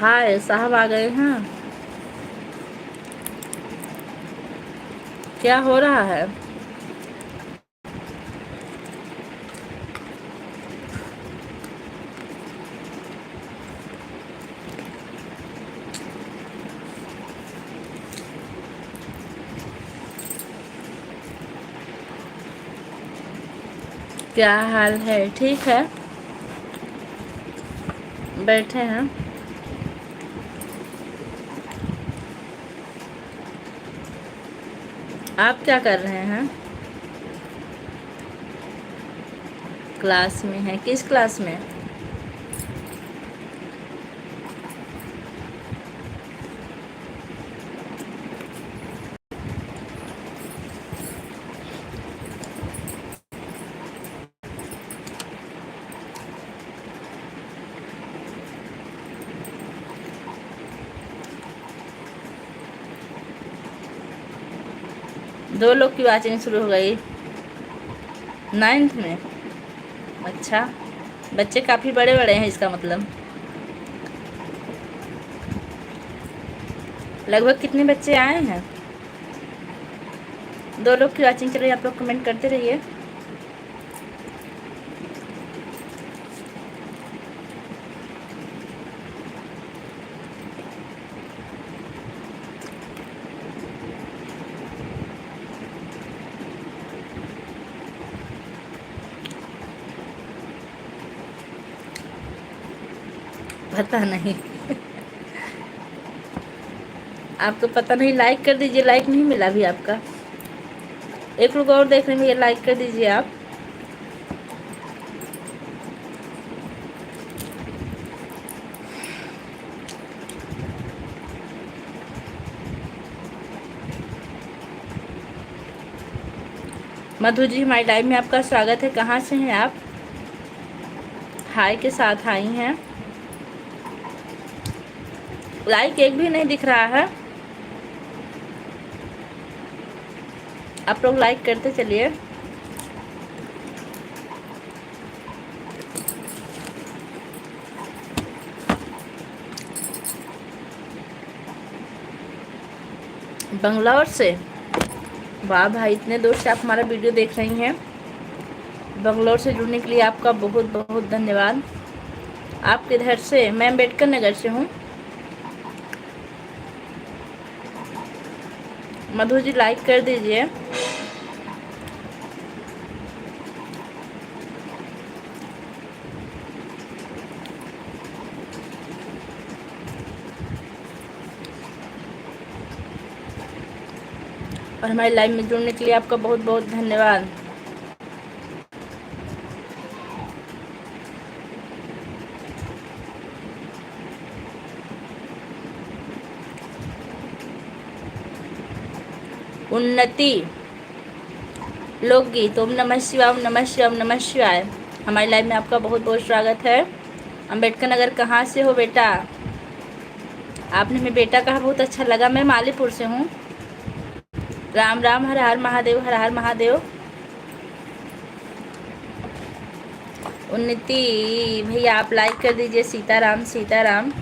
हाय साहब आ गए हैं। क्या हो रहा है? क्या हाल है? ठीक है, बैठे हैं। आप क्या कर रहे हैं? क्लास में हैं? किस क्लास में? दो लोग की वाचिंग शुरू हो गई। 9th में? अच्छा, बच्चे काफ़ी बड़े बड़े हैं इसका मतलब। लगभग कितने बच्चे आए हैं? दो लोग की वाचिंग चल रही है, आप लोग कमेंट करते रहिए। पता नहीं। आपको पता नहीं? लाइक कर दीजिए, लाइक नहीं मिला अभी आपका। एक लोग और देख रहे हैं, लाइक कर दीजिए आप। मधु जी, हमारी लाइव में आपका स्वागत है। कहाँ से हैं आप? हाय के साथ आई हैं। लाइक एक भी नहीं दिख रहा है। आप लोग लाइक करते चलिए। बंगलौर से? वाह भाई, इतने दूर से आप हमारा वीडियो देख रही हैं। बंगलौर से जुड़ने के लिए आपका बहुत बहुत धन्यवाद। आप किधर से? मैं अम्बेडकर नगर से हूँ। मधु जी, लाइक कर दीजिए। और हमारी लाइव में जुड़ने के लिए आपका बहुत बहुत धन्यवाद। उन्नति लोकगीत। ओम नमः शिवाय, ओम नमः शिवाय, ओम नमः शिवाय। हमारी लाइव में आपका बहुत बहुत स्वागत है। अम्बेडकर नगर कहाँ से हो बेटा? आपने हमें बेटा कहा, बहुत अच्छा लगा। मैं मालीपुर से हूँ। राम राम, हर हर महादेव, हर हर महादेव। उन्नति भैया, आप लाइक कर दीजिए। सीताराम सीताराम।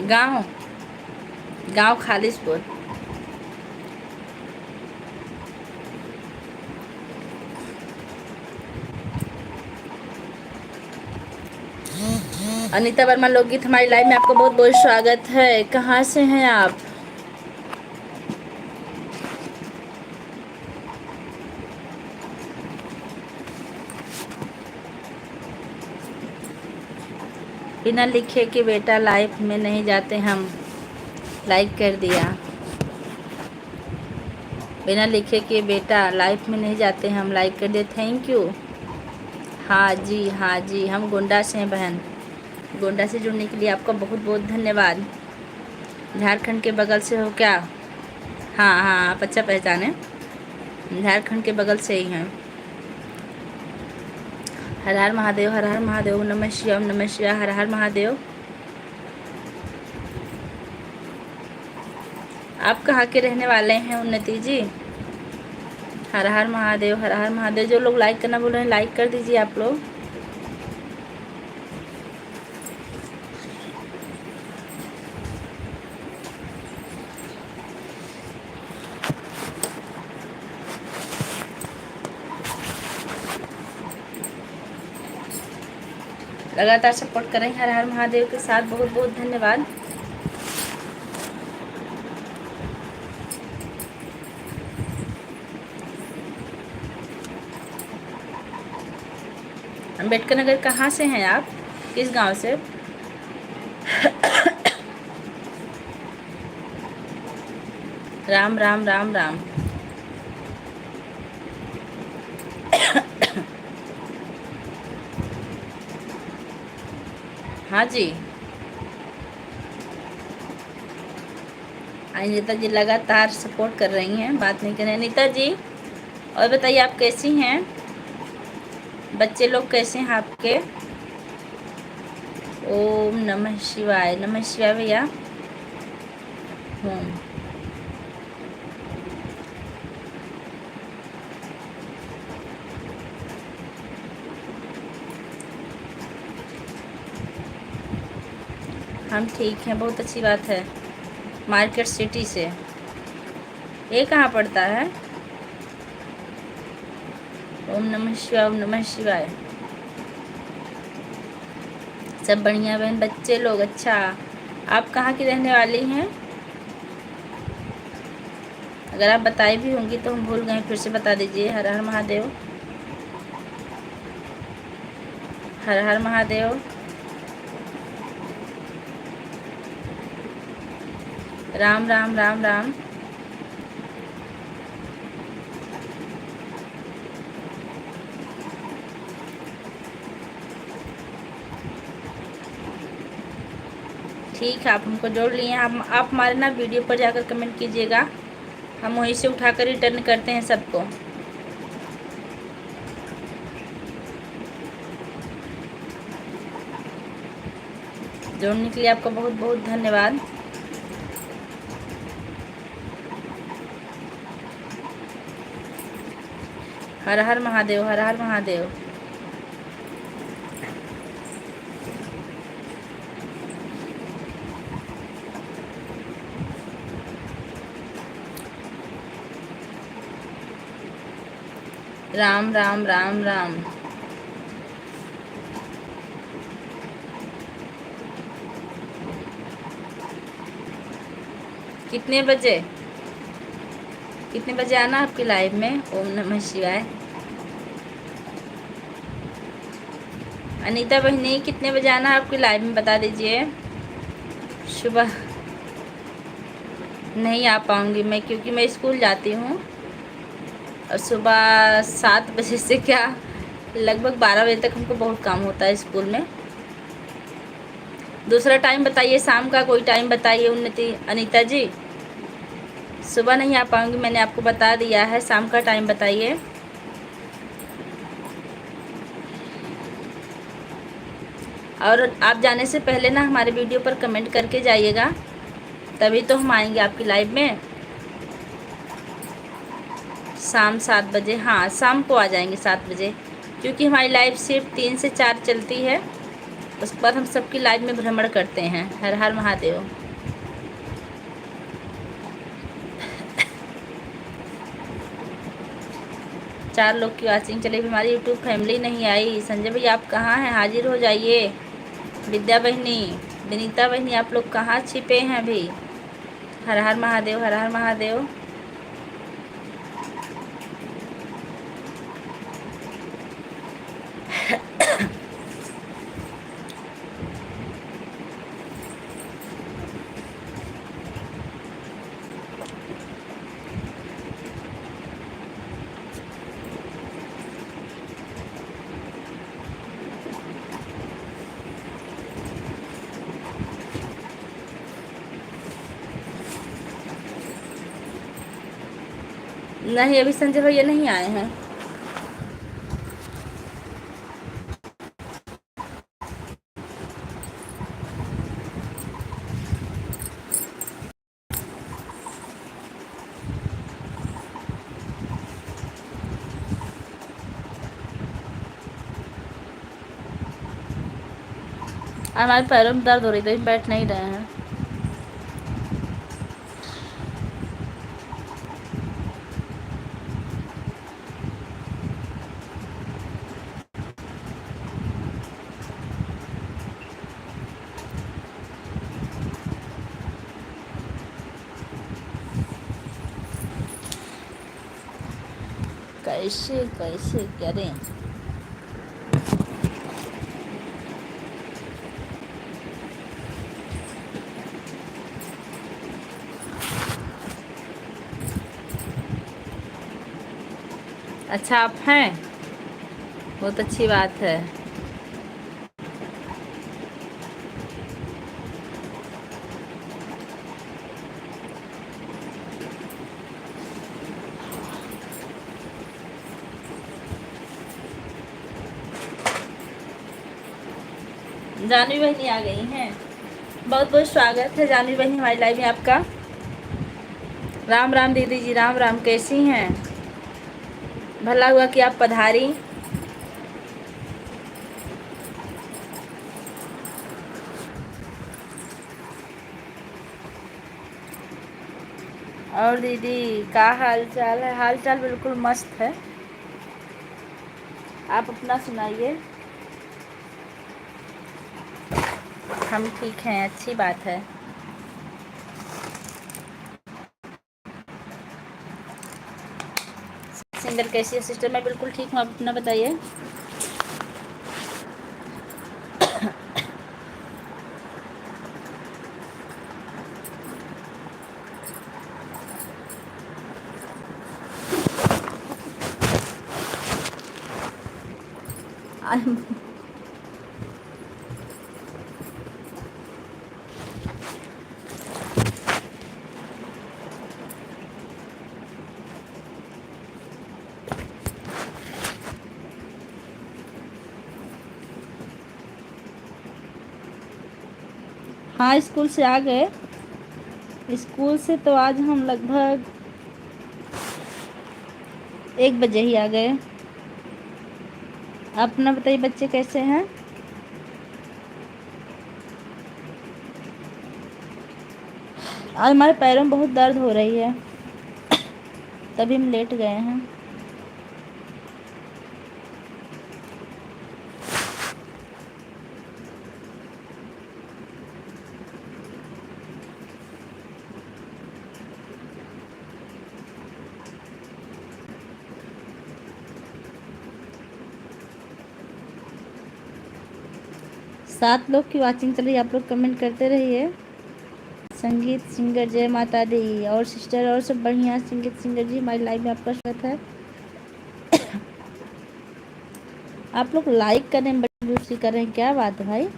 गांव गांव खालिशपुर। अनीता वर्मा लोकगीत, हमारी लाइव में आपका बहुत बहुत स्वागत है। कहाँ से हैं आप? बिना लिखे कि बेटा लाइव में नहीं जाते हम। लाइक कर दिया। बिना लिखे कि बेटा लाइव में नहीं जाते हम। लाइक कर दिए, थैंक यू। हाँ जी, हाँ जी, हम गोंडा से हैं बहन। गोंडा से जुड़ने के लिए आपका बहुत बहुत धन्यवाद। झारखंड के बगल से हो क्या? हाँ हाँ, आप अच्छा पहचाने। झारखंड के बगल से ही हैं। हर हर महादेव, हर हर महादेव, नमः शिवाय, नमः शिवाय, हर हर महादेव। आप कहाँ के रहने वाले हैं उन्नति जी? हर हर महादेव, हर हर महादेव। जो लोग लाइक करना बोल रहे हैं लाइक कर दीजिए आप लोग। लगातार सपोर्ट करें हर हर महादेव के साथ। बहुत बहुत धन्यवाद। अम्बेडकर नगर कहाँ से हैं आप? किस गांव से? राम राम राम राम। हाँ जी। अनीता जी लगातार सपोर्ट कर रही हैं, बात नहीं कर रही अनीता जी। और बताइए आप कैसी हैं? बच्चे लोग कैसे हैं आपके? ओम नमः शिवाय, नमः शिवाय भैया। हम ठीक हैं, बहुत अच्छी बात है। मार्केट सिटी से। ये कहाँ पड़ता है? ओम नमः शिवाय, ओम नमः शिवाय। सब बढ़िया बहन। बच्चे लोग अच्छा, आप कहाँ की रहने वाली हैं? अगर आप बताई भी होंगी तो हम भूल गए, फिर से बता दीजिए। हर हर महादेव, हर हर महादेव। राम राम राम राम। ठीक है, आप हमको जोड़ लिए हैं। आप हमारे ना वीडियो पर जाकर कमेंट कीजिएगा, हम वहीं से उठाकर रिटर्न करते हैं सबको। जोड़ने के लिए आपका बहुत बहुत धन्यवाद। हर हर महादेव, हर हर महादेव। राम राम राम राम। कितने बजे आना आपकी लाइव में? ओम नमः शिवाय। अनीता बहनी कितने बजे आना आपकी लाइव में बता दीजिए। सुबह नहीं आ पाऊँगी मैं, क्योंकि मैं स्कूल जाती हूँ और सुबह 7 बजे से क्या लगभग 12 बजे तक हमको बहुत काम होता है स्कूल में। दूसरा टाइम बताइए, शाम का कोई टाइम बताइए उन्नति अनीता जी। सुबह नहीं आ पाऊँगी, मैंने आपको बता दिया है, शाम का टाइम बताइए। और आप जाने से पहले ना हमारे वीडियो पर कमेंट करके जाइएगा, तभी तो हम आएंगे आपकी लाइव में। शाम 7 बजे, हाँ शाम को आ जाएंगे 7 बजे, क्योंकि हमारी लाइव सिर्फ 3 से 4 चलती है। उसके बाद हम सबकी लाइव में भ्रमण करते हैं। हर हर महादेव। चार लोग की वॉचिंग चले, हमारी यूट्यूब फैमिली नहीं आई। संजय भैया आप कहाँ हैं? हाजिर हो जाइए। विद्या बहनी, विनीता बहनी, आप लोग कहाँ छिपे हैं अभी? हर हर महादेव, हर हर महादेव। नहीं, अभी संजय भैया नहीं आए हैं। हमारे पैरों में दर्द हो रही थी, बैठ नहीं रहे हैं। कैसे कैसे करें? अच्छा आप हैं, बहुत अच्छी बात है। जानवी बहनी आ गई हैं, बहुत बहुत स्वागत है जानवी बहनी हमारी लाइव में आपका। राम राम दीदी जी, राम राम, कैसी हैं? भला हुआ कि आप पधारी। और दीदी का हाल चाल है? हाल चाल बिल्कुल मस्त है, आप अपना सुनाइए। हम ठीक हैं, अच्छी बात है। सिंगर कैसी है सिस्टर? मैं बिल्कुल ठीक हूँ, आप अपना बताइए। हाँ स्कूल से आ गए। स्कूल से तो आज हम लगभग 1 बजे ही आ गए। आप अपना बताइए, बच्चे कैसे हैं? आज हमारे पैरों में बहुत दर्द हो रही है, तभी हम लेट गए हैं। सात लोग की वाचिंग चल रही है, आप लोग कमेंट करते रहिए। संगीत सिंगर जय माता दी। और सिस्टर और सब बढ़िया। संगीत सिंगर जी हमारी लाइव में आपका स्वागत है। आप लोग लाइक करें, बड़ी कर रहे हैं, क्या बात है भाई?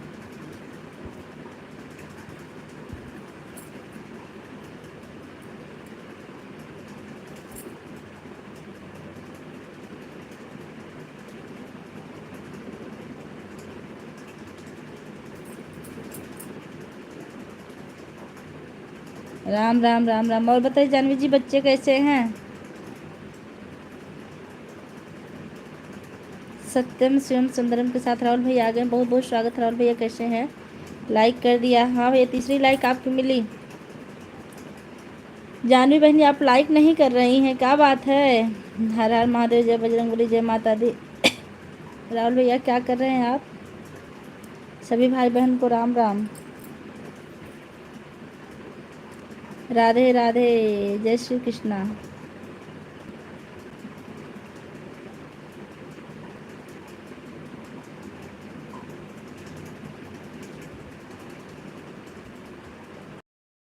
राम राम राम राम। और बताइए जानवी जी, बच्चे कैसे हैं? सत्यम शिवम सुंदरम के साथ राहुल भैया आ गए, बहुत बहुत स्वागत। राहुल भैया कैसे हैं? लाइक कर दिया? हाँ भैया, तीसरी लाइक आपको मिली। जानवी बहनी आप लाइक नहीं कर रही हैं, क्या बात है? हर हर महादेव, जय बजरंगबली, जय माता दी। राहुल भैया क्या कर रहे हैं आप? सभी भाई बहन को राम राम, राधे राधे, जय श्री कृष्णा।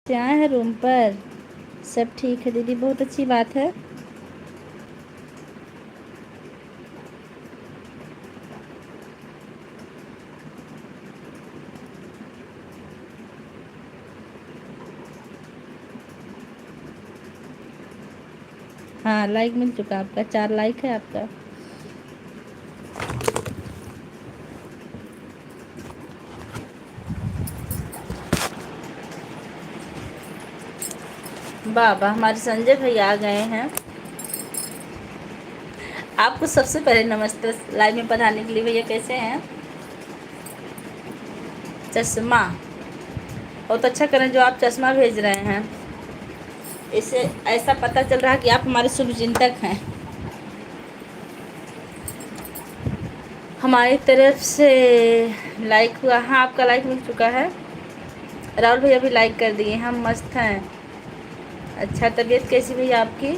आए हैं रूम पर? सब ठीक है दीदी, बहुत अच्छी बात है। हाँ लाइक मिल चुका आपका, 4 लाइक है आपका। बाबा हमारे संजय भैया आ गए हैं। आपको सबसे पहले नमस्ते लाइव में पधारने के लिए। भैया कैसे हैं? चश्मा, बहुत अच्छा करें जो आप चश्मा भेज रहे हैं। इससे ऐसा पता चल रहा है कि आप हमारे शुभचिंतक हैं। हमारी तरफ से लाइक हुआ, हाँ आपका लाइक मिल चुका है। राहुल भैया भी लाइक कर दिए। हम मस्त हैं। अच्छा, तबीयत कैसी भैया आपकी?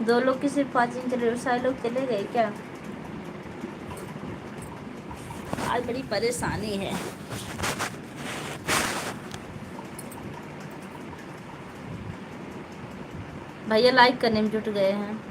दो लोग की सिर्फ वाचिंग चल रही है, सारे लोग चले गए क्या? आज बड़ी परेशानी है। भैया लाइक करने में जुट गए हैं।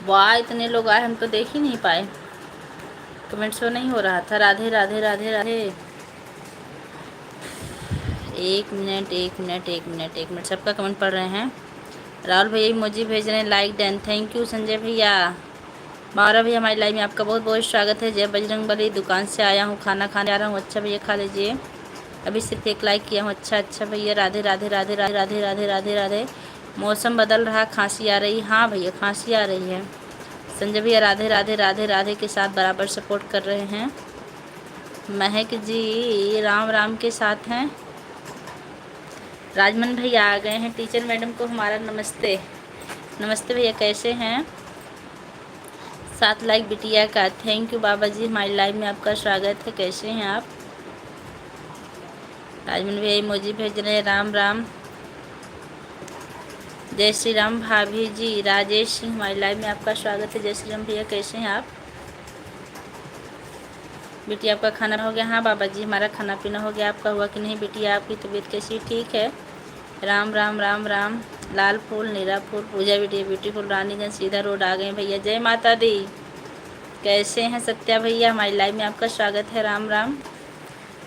वाह, इतने लोग आए, हम तो देख ही नहीं पाए। कमेंट शो नहीं हो रहा था। राधे राधे राधे राधे। एक मिनट एक मिनट एक मिनट एक मिनट, सबका कमेंट पढ़ रहे हैं। राहुल भैया इमोजी भेज रहे हैं, like done, thank you. Sanjay भैया, मारा भैया, हमारी लाइव में आपका बहुत बहुत स्वागत है। जय बजरंगबली। दुकान से आया हूँ, खाना खाने आ रहा हूँ। अच्छा भैया, खा लीजिए। अभी सिर्फ एक लाइक किया हूँ। अच्छा अच्छा भैया, राधे राधे राधे राधे राधे राधे राधे राधे। मौसम बदल रहा, खांसी आ रही। हाँ भैया, खांसी आ रही है। संजय भैया राधे राधे राधे राधे के साथ बराबर सपोर्ट कर रहे हैं। महक जी राम राम के साथ हैं। राजमन भैया आ गए हैं। टीचर मैडम को हमारा नमस्ते। नमस्ते भैया, कैसे हैं? 7 लाइक बिटिया का, थैंक यू बाबा जी। हमारी लाइव में आपका स्वागत है। कैसे हैं आप? राजमन भैया इमोजी भेज रहे हैं, राम राम। जय श्री राम भाभी जी। राजेश सिंह, हमारी लाइव में आपका स्वागत है। जय श्री राम भैया, कैसे हैं आप? बिटिया आपका खाना हो गया? हाँ बाबा जी, हमारा खाना पीना हो गया। आपका हुआ कि नहीं? बिटिया आपकी तबीयत कैसी? ठीक है। राम राम राम राम। लाल फूल, नीला फूल, पूजा बिटिया ब्यूटीफुल, रानीगंज सीधा रोड आ गए भैया। जय माता दी। कैसे हैं सत्या भैया? हमारी लाइव में आपका स्वागत है। राम राम।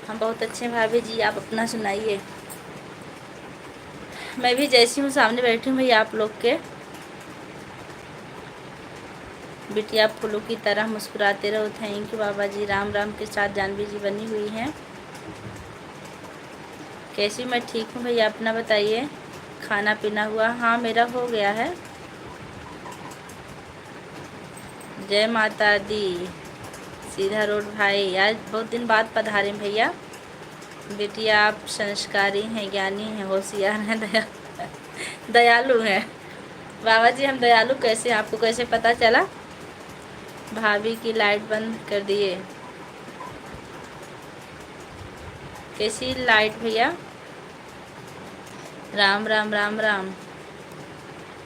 हम बहुत अच्छे हैं भाभी जी, आप अपना सुनाइए। मैं भी जैसी हूँ सामने बैठी हूँ भैया आप लोग के। बिटिया फूलों की तरह मुस्कुराते रहो, थैंक यू बाबा जी। राम राम के साथ जानवी जी बनी हुई हैं। कैसी? मैं ठीक हूँ भैया, अपना बताइए। खाना पीना हुआ? हाँ मेरा हो गया है। जय माता दी। सीधा रोड भाई, आज बहुत दिन बाद पधारे भैया। बेटिया आप संस्कारी हैं, ज्ञानी हैं, होशियार हैं, दयालु हैं। बाबा जी हम दयालु कैसे, आपको कैसे पता चला? भाभी की लाइट बंद कर दिए। कैसी लाइट भैया? राम राम राम राम।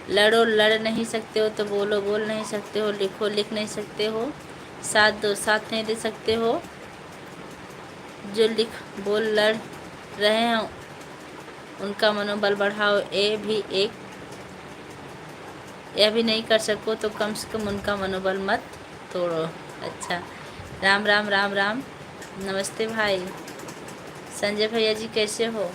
लड़ो लड़ नहीं सकते हो तो बोलो बोल नहीं सकते हो, लिखो लिख नहीं सकते हो, साथ दो साथ नहीं दे सकते हो, जो लिख बोल लड़ रहे हैं उनका मनोबल बढ़ाओ, यह भी नहीं कर सको तो कम से कम उनका मनोबल मत तोड़ो। अच्छा, राम राम राम राम। नमस्ते भाई। संजय भैया जी कैसे हो?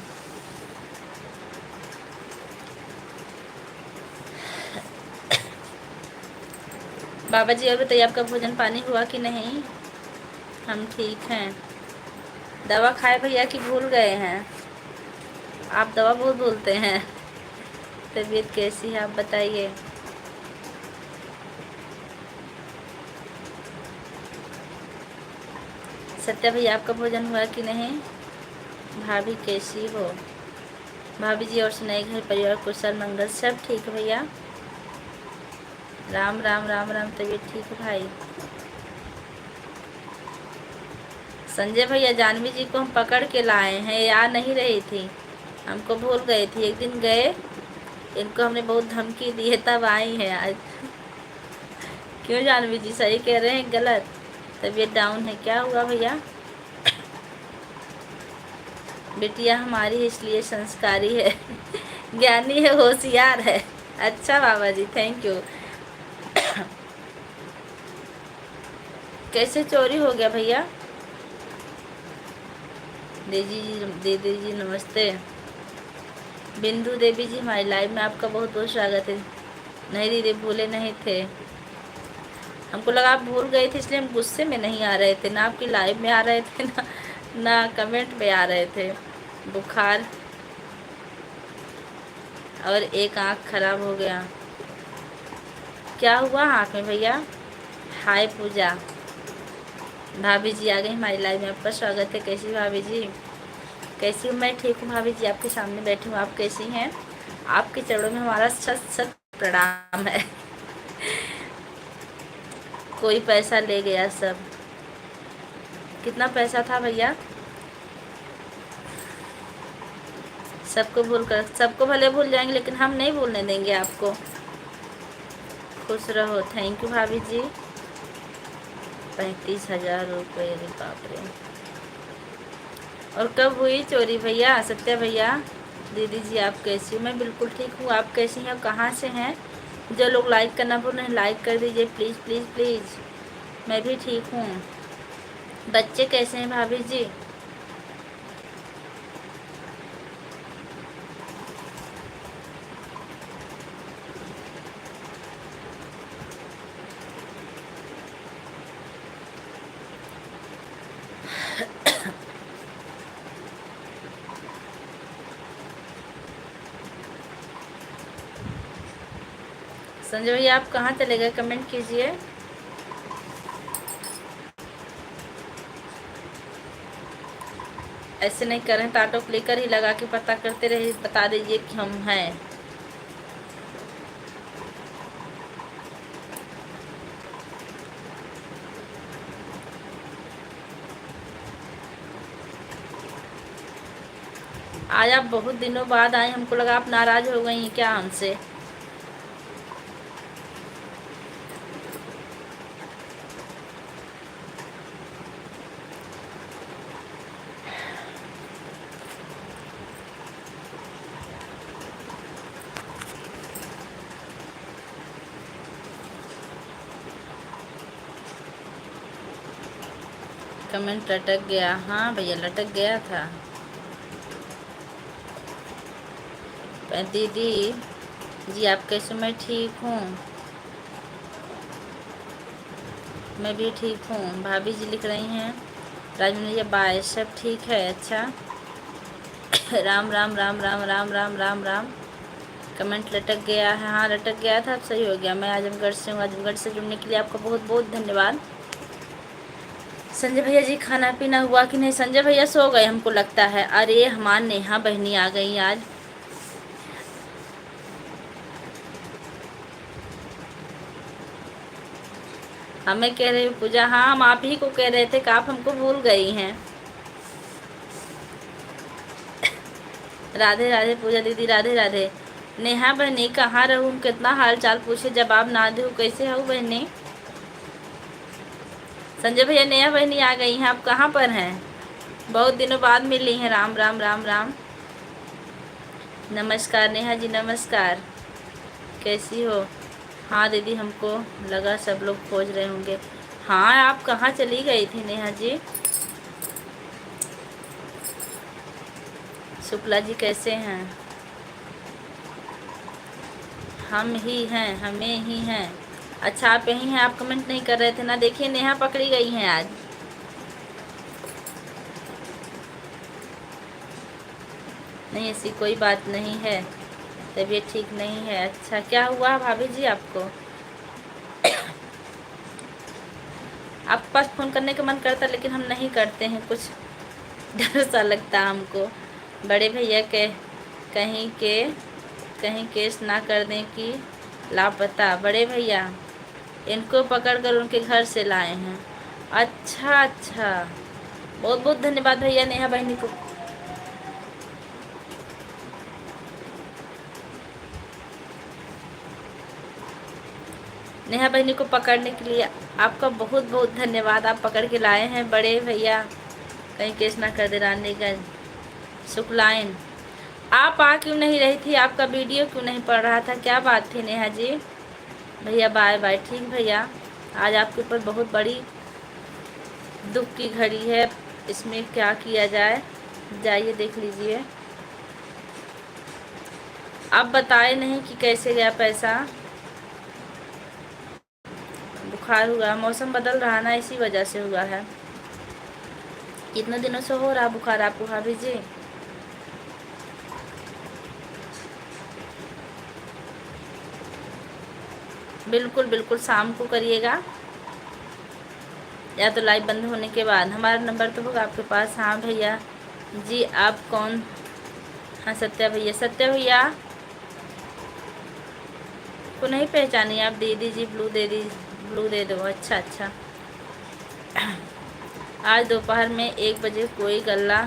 बाबा जी और बताइए आपका भोजन पानी हुआ कि नहीं? हम ठीक हैं। दवा खाए भैया कि भूल गए हैं? आप दवा बहुत भूलते हैं। तबीयत कैसी है आप बताइए। सत्या भैया आपका भोजन हुआ कि नहीं? भाभी कैसी हो? भाभी जी और सुनाई घर परिवार कुशल मंगल सब ठीक है भैया? राम राम राम राम। तबीयत ठीक है भाई? संजय भैया जानवी जी को हम पकड़ के लाए हैं, ये आ नहीं रही थी, हमको भूल गई थी। एक दिन गए, इनको हमने बहुत धमकी दी है तब आई है आज। क्यों जानवी जी सही कह रहे हैं गलत? तबीयत डाउन है, क्या हुआ भैया? बेटिया हमारी इसलिए संस्कारी है, ज्ञानी है, होशियार है। अच्छा बाबा जी थैंक यू। कैसे चोरी हो गया भैया? दीदी जी नमस्ते। बिंदु देवी जी हमारी लाइव में आपका बहुत बहुत स्वागत है। नहीं दीदी भूले नहीं थे, हमको लगा आप भूल गए थे इसलिए हम गुस्से में नहीं आ रहे थे, ना आपकी लाइव में आ रहे थे ना कमेंट में आ रहे थे। बुखार और एक आँख खराब हो गया। क्या हुआ आँख में भैया? हाय पूजा। भाभी जी आ गई हमारी लाइव में, आपका स्वागत है। कैसी भाभी जी? कैसी हूँ मैं? ठीक हूँ भाभी जी, आपके सामने बैठी हूँ। आप कैसी हैं? आपके चरणों में हमारा सत सत प्रणाम है। कोई पैसा ले गया सब। कितना पैसा था भैया? सबको भूल कर, सबको भले भूल जाएंगे लेकिन हम नहीं भूलने देंगे आपको। खुश रहो। थैंक यू भाभी जी। 35,000 रुपये, अरे बाप रे। और कब हुई चोरी भैया? सत्या भैया। दीदी जी आप कैसी हो? मैं बिल्कुल ठीक हूँ, आप कैसी हैं? कहाँ से हैं? जो लोग लाइक करना भूल रहे हैं लाइक कर दीजिए प्लीज़ प्लीज़ प्लीज़। मैं भी ठीक हूँ। बच्चे कैसे हैं भाभी जी? संजय भैया आप कहाँ चले गए? कमेंट कीजिए। ऐसे नहीं कर रहे हैं तो ऑटो क्लिकर ही लगा के पता करते रहिए, बता दीजिए कि हम हैं। आज आप बहुत दिनों बाद आए, हमको लगा आप नाराज हो गई हैं क्या हमसे? कमेंट लटक गया। हाँ भैया लटक गया था। दीदी जी आप कैसे? मैं ठीक हूँ, मैं भी ठीक हूँ। भाभी जी लिख रही हैं राजमनिया बाय, सब ठीक है। अच्छा राम राम राम राम राम राम राम राम। कमेंट लटक गया है? हाँ लटक गया था, अब सही हो गया। मैं आजमगढ़ से हूँ। आजमगढ़ से जुड़ने के लिए आपका बहुत बहुत धन्यवाद। संजय भैया जी खाना पीना हुआ कि नहीं? संजय भैया सो गए हमको लगता है। अरे हमार नेहा बहनी आ गई आज। हमें कह रहे पूजा, हाँ हम आप ही को कह रहे थे कि आप हमको भूल गई हैं। राधे राधे पूजा दीदी, राधे राधे। नेहा बहनी कहाँ रहूँ, कितना हाल चाल पूछे जवाब ना दे, कैसे हो बहनी? संजय भैया नेहा बहनी आ गई हैं, आप कहाँ पर हैं? बहुत दिनों बाद मिली हैं। राम राम राम राम। नमस्कार नेहा जी, नमस्कार। कैसी हो? हाँ दीदी, हमको लगा सब लोग खोज रहे होंगे। हाँ आप कहाँ चली गई थी नेहा जी? शुक्ला जी कैसे हैं? हम ही हैं, हमें ही हैं। अच्छा आप यहीं हैं, आप कमेंट नहीं कर रहे थे ना। देखिए नेहा पकड़ी गई हैं आज। नहीं ऐसी कोई बात नहीं है, तबीयत ठीक नहीं है। अच्छा क्या हुआ भाभी जी आपको? आपके पास फ़ोन करने का मन करता लेकिन हम नहीं करते हैं, कुछ डर सा लगता हमको। बड़े भैया के कहीं केस ना कर दें कि लापता। बड़े भैया इनको पकड़कर उनके घर से लाए हैं। अच्छा अच्छा, बहुत बहुत धन्यवाद भैया नेहा बहनी को। नेहा बहनी को पकड़ने के लिए आपका बहुत बहुत धन्यवाद। आप पकड़ के लाए हैं बड़े भैया। कहीं केस ना कर दे रानीगंज। शुक्लाइन आप आ क्यों नहीं रही थी? आपका वीडियो क्यों नहीं पड़ रहा था? क्या बात थी नेहा जी? भैया बाय बाय। ठीक भैया, आज आपके ऊपर बहुत बड़ी दुख की घड़ी है, इसमें क्या किया जाए? जाइए देख लीजिए। आप बताए नहीं कि कैसे गया पैसा। बुखार हुआ, मौसम बदल रहा ना, इसी वजह से हुआ है। कितने दिनों से हो रहा बुखार आपको भाभी जी? बिल्कुल बिल्कुल, शाम को करिएगा या तो लाइव बंद होने के बाद। हमारा नंबर तो होगा आपके पास। हाँ भैया जी, आप कौन? हाँ सत्या भैया, सत्या भैया को नहीं पहचानी आप? दीदी जी ब्लू दे दी, ब्लू दे दो। अच्छा अच्छा। आज दोपहर में 1 बजे कोई गला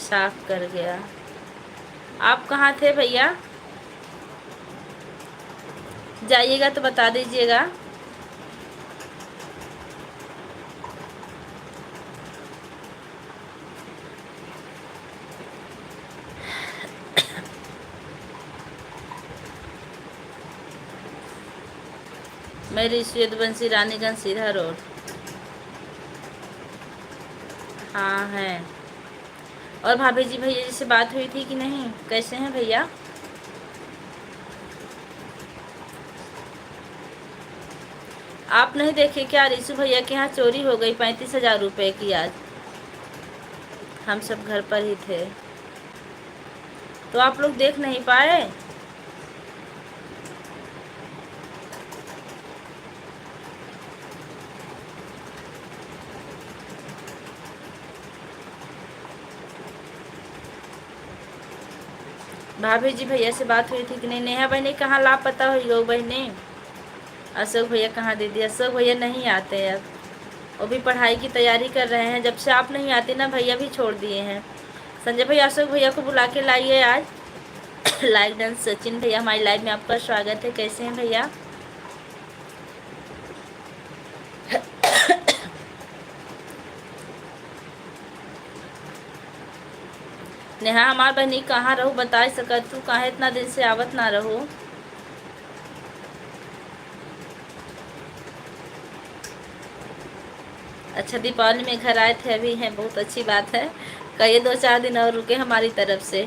साफ कर गया। आप कहाँ थे भैया? जाइएगा तो बता दीजिएगा। मेरी यदुवंशी, रानीगंज, सीधा रोड। हाँ है। और भाभी जी भैया जी से बात हुई थी कि नहीं? कैसे हैं भैया? आप नहीं देखे क्या? रिशु भैया के यहाँ चोरी हो गई 35,000 रुपये की आज। हम सब घर पर ही थे तो आप लोग देख नहीं पाए। भाभी जी भैया से बात हुई थी कि नहीं? नेहा बहनी कहाँ लापता हुई हो बहनी? अशोक भैया कहाँ? दीदी अशोक भैया नहीं आते अब, वो भी पढ़ाई की तैयारी कर रहे हैं। जब से आप नहीं आते ना भैया भी छोड़ दिए हैं। संजय भैया अशोक भैया को बुला के लाइए आज। Like done. सचिन भैया हमारी लाइव में आपका स्वागत है। कैसे हैं भैया? नेहा हमार बहनी कहाँ रहू बता सकत तू? कहाँ इतना दिन से आवत ना रहो? अच्छा दीपावली में घर आए थे, अभी हैं, बहुत अच्छी बात है। कहिए 2-4 दिन और रुके हमारी तरफ से।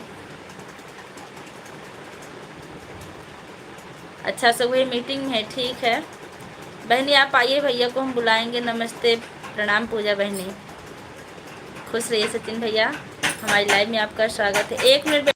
अच्छा सब वही मीटिंग है, ठीक है बहनी आप आइए, भैया को हम बुलाएंगे। नमस्ते प्रणाम पूजा बहनी, खुश रहिए। सचिन भैया हमारी लाइव में आपका स्वागत है। 1 मिनट।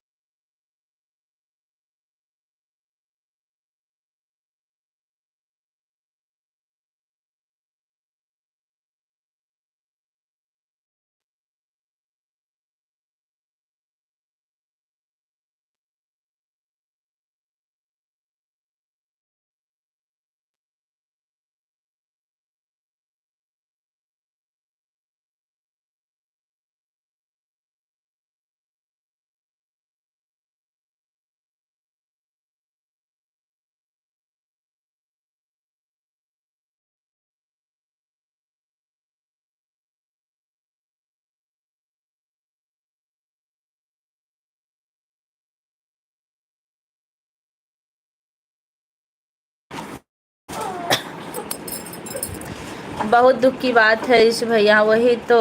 बहुत दुख की बात है इस भैया, वही तो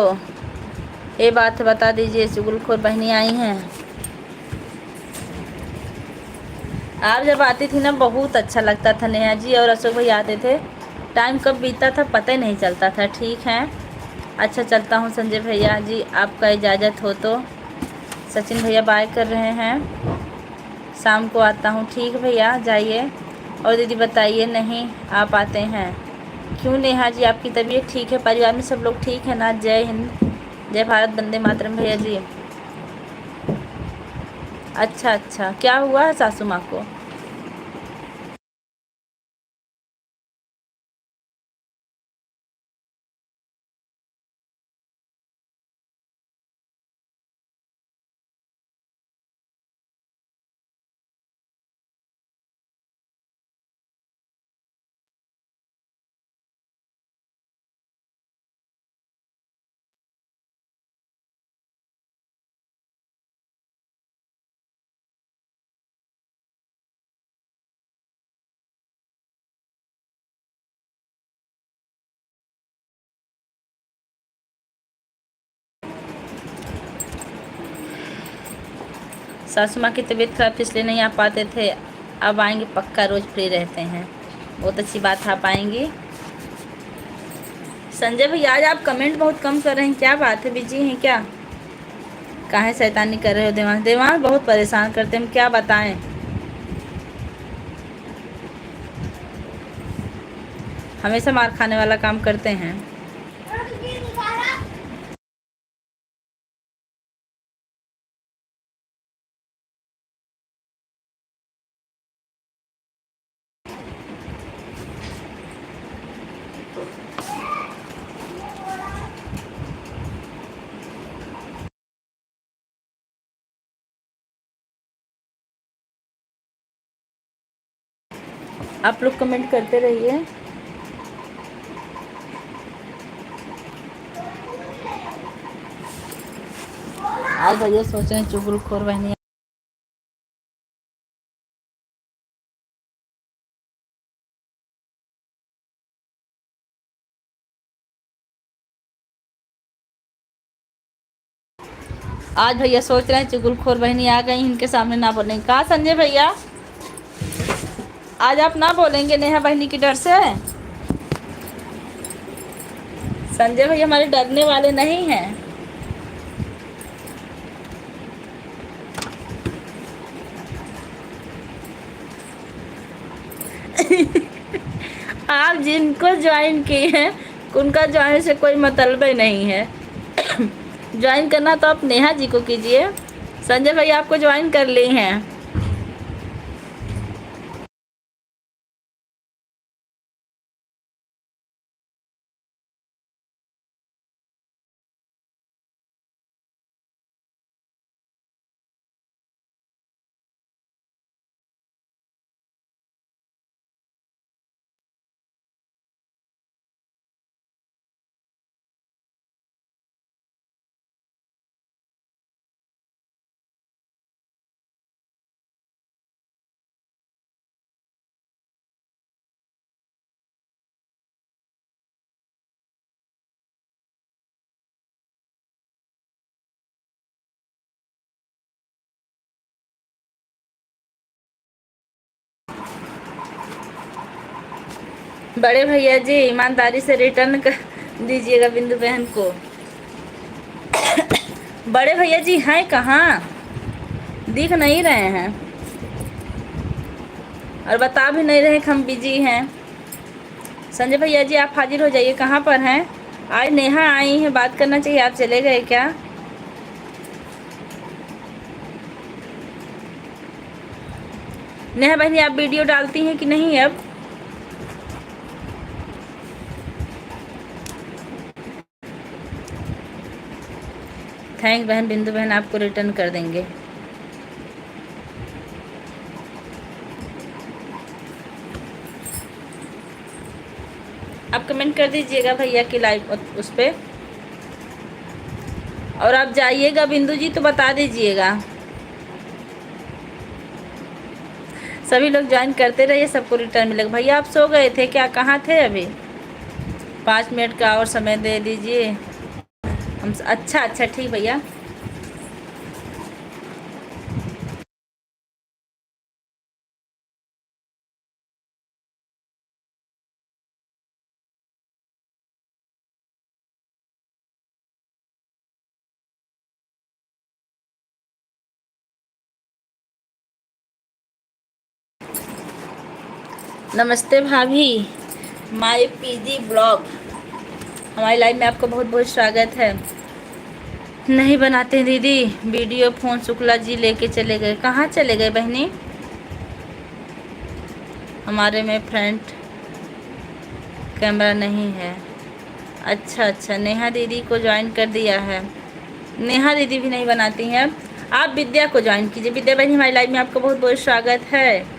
ये बात बता दीजिए। चुगलखोर बहनी आई हैं। आप जब आती थी ना बहुत अच्छा लगता था। नेहा जी और अशोक भैया आते थे, टाइम कब बीतता था पता ही नहीं चलता था। ठीक है, अच्छा चलता हूँ संजय भैया जी, आपका इजाज़त हो तो। सचिन भैया बाय कर रहे हैं, शाम को आता हूँ। ठीक भैया जाइए। और दीदी बताइए नहीं आप आते हैं क्यों? नेहा जी आपकी तबीयत ठीक है? परिवार में सब लोग ठीक है ना? जय हिंद, जय भारत, वंदे मातरम। भैया जी अच्छा अच्छा, क्या हुआ है सासू माँ को? सासू माँ की तबीयत खराब थी इसलिए नहीं आ पाते थे, अब आएंगे पक्का, रोज़ फ्री रहते हैं। बहुत अच्छी बात, आप आएंगी। संजय भैया आज आप कमेंट बहुत कम कर रहे हैं, क्या बात है? बिजी हैं क्या? काहे शैतानी कर रहे हो? देवांश देवांश बहुत परेशान करते हैं, हम क्या बताएं। हमेशा मार खाने वाला काम करते हैं। आप लोग कमेंट करते रहिए। आज भैया सोच रहे हैं चुगलखोर बहनी। आज भैया सोच रहे हैं चुगलखोर बहनी आ गई, इनके सामने ना बोलेंगे। कहा संजय भैया आज आप ना बोलेंगे नेहा बहनी की डर से? संजय भैया हमारे डरने वाले नहीं हैं। आप जिनको ज्वाइन किए हैं उनका ज्वाइन से कोई मतलब ही नहीं है। ज्वाइन करना तो आप नेहा जी को कीजिए। संजय भैया आपको ज्वाइन कर ली हैं। बड़े भैया जी ईमानदारी से रिटर्न कर दीजिएगा बिंदु बहन को। बड़े भैया जी हैं कहाँ? दिख नहीं रहे हैं और बता भी नहीं रहे कि हम बिजी हैं। संजय भैया जी आप हाजिर हो जाइए, कहाँ पर हैं? आज नेहा आई हैं, बात करना चाहिए, आप चले गए क्या? नेहा बहनी आप वीडियो डालती हैं कि नहीं अब? थैंक्स बहन, बिंदु बहन आपको रिटर्न कर देंगे। आप कमेंट कर दीजिएगा भैया की लाइव उस पर, और आप जाइएगा बिंदु जी तो बता दीजिएगा। सभी लोग ज्वाइन करते रहिए, सबको रिटर्न मिलेगा। भैया आप सो गए थे क्या? कहाँ थे अभी? 5 मिनट का और समय दे दीजिए हम। अच्छा अच्छा ठीक भैया। नमस्ते भाभी, माय पीजी ब्लॉग हमारी लाइव में आपका बहुत बहुत स्वागत है। नहीं बनाते दीदी वीडियो, फ़ोन शुक्ला जी लेके चले गए। कहाँ चले गए बहनी? हमारे में फ्रंट कैमरा नहीं है। अच्छा अच्छा, नेहा दीदी को ज्वाइन कर दिया है। नेहा दीदी भी नहीं बनाती हैं। आप विद्या को ज्वाइन कीजिए। विद्या बहनी हमारी लाइव में आपका बहुत बहुत स्वागत है।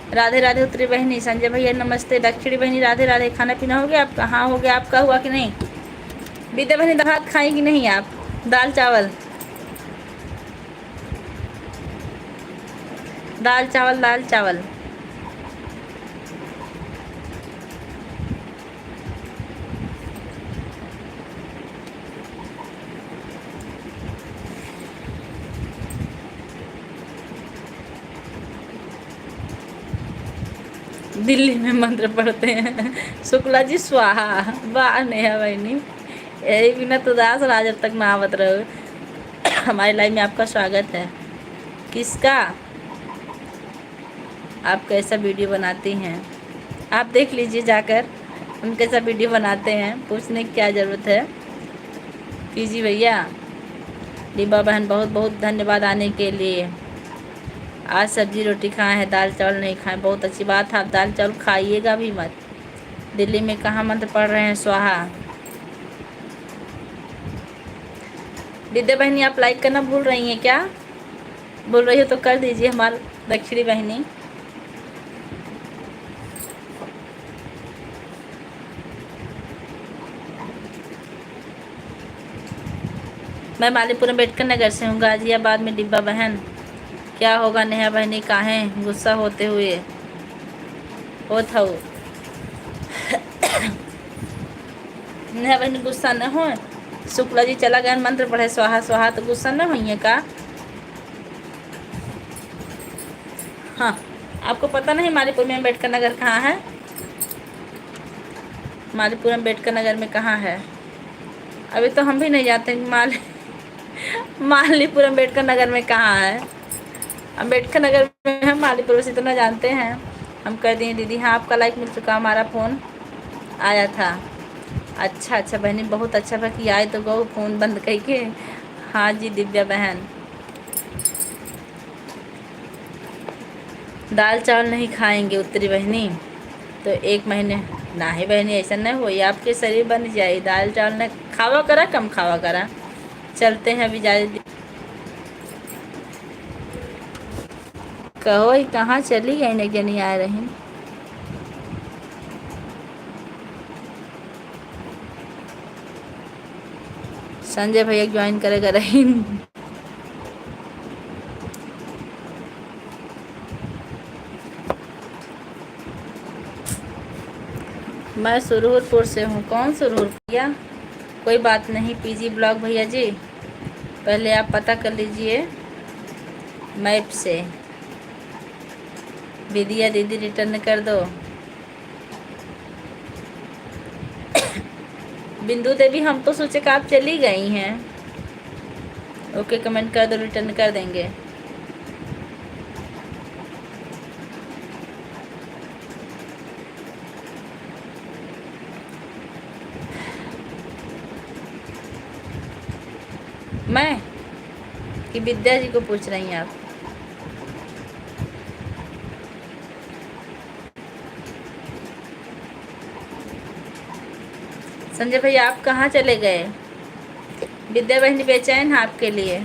राधे राधे उत्तरी बहनी। संजय भैया नमस्ते। दक्षिणी बहनी राधे राधे। खाना पीना हो गया आपका? हाँ हो गया। आपका हुआ कि नहीं? विद्या बहनी भात खाई कि नहीं आप? दाल चावल, दाल चावल, दाल चावल। दिल्ली में मंत्र पढ़ते हैं शुक्ला जी स्वाहा। वाह नेहा बहनी, यही बिना तो दास राज जब तक ना आवत रहो। हमारी लाइव में आपका स्वागत है। किसका? आप कैसा वीडियो बनाती हैं? आप देख लीजिए जाकर हम कैसा वीडियो बनाते हैं, पूछने की क्या ज़रूरत है। पीजी भैया, डिब्बा बहन बहुत बहुत धन्यवाद आने के लिए। आज सब्जी रोटी खाए हैं, दाल चावल नहीं खाएं। बहुत अच्छी बात है, आप दाल चावल खाइएगा भी मत। दिल्ली में कहाँ मंत्र पढ़ रहे हैं स्वाहा? विद्या बहनी आप लाइक करना भूल रही हैं क्या? बोल रही हो तो कर दीजिए। हमारे दक्षिणी बहनी, मैं मालीपुर अम्बेडकर नगर से हूँ, गाजियाबाद में। डिब्बा बहन क्या होगा? नेहा बहनी काहें गुस्सा होते हुए हो था? नेहा बहनी गुस्सा न हो। शुक्ला जी चला गया मंत्र पढ़े स्वाहा स्वाहा, तो गुस्सा न हुई है का? हाँ, आपको पता नहीं मालीपुर में अम्बेडकर नगर कहाँ है? मालीपुर अम्बेडकर नगर में कहाँ है? अभी तो हम भी नहीं जानते मालीपुर अम्बेडकर नगर में कहाँ है। अम्बेडकर नगर में हम मालीपुर से तो न जानते हैं। हम कर दिए दीदी। हाँ आपका लाइक मिल चुका, हमारा फ़ोन आया था। अच्छा अच्छा बहनी, बहुत अच्छा था कि आए तो गो फ़ोन बंद करके। हाँ जी दिव्या बहन, दाल चावल नहीं खाएंगे उत्तरी बहनी तो 1 महीने ना ही बहनी, ऐसा नहीं हो आपके शरीर बन जाए। दाल चावल न खावा करा, कम खावा करा। चलते हैं अभी ज़्यादा। कहो कहाँ चली गई? नहीं आ रही। संजय भैया ज्वाइन करेगा रही। मैं सुरहुरपुर से हूँ। कौन सुरहुर भैया? कोई बात नहीं पीजी ब्लॉग भैया जी, पहले आप पता कर लीजिए मैप से। विदिया दीदी रिटर्न कर दो। बिंदु देवी हम तो सोचे कि आप चली गई हैं। ओके कमेंट कर दो, रिटर्न कर देंगे। मैं कि विद्या जी को पूछ रही हैं आप? संजय भैया आप कहाँ चले गए? विद्या बहनी बेचैन है आपके लिए।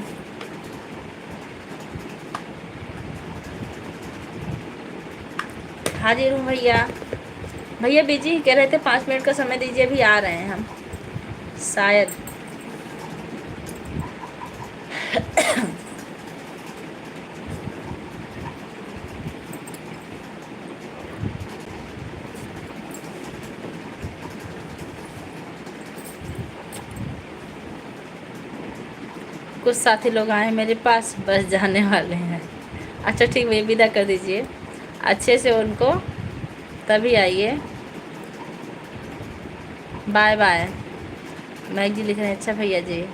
हाजिर हूँ भैया। भैया बिजी कह रहे थे 5 मिनट का समय दीजिए, अभी आ रहे हैं हम शायद। कुछ साथी लोग आए हैं मेरे पास, बस जाने वाले हैं। अच्छा ठीक, वे विदा कर दीजिए अच्छे से उनको, तभी आइए। Bye bye. मैग जी लिख रहे हैं अच्छा भैया जी।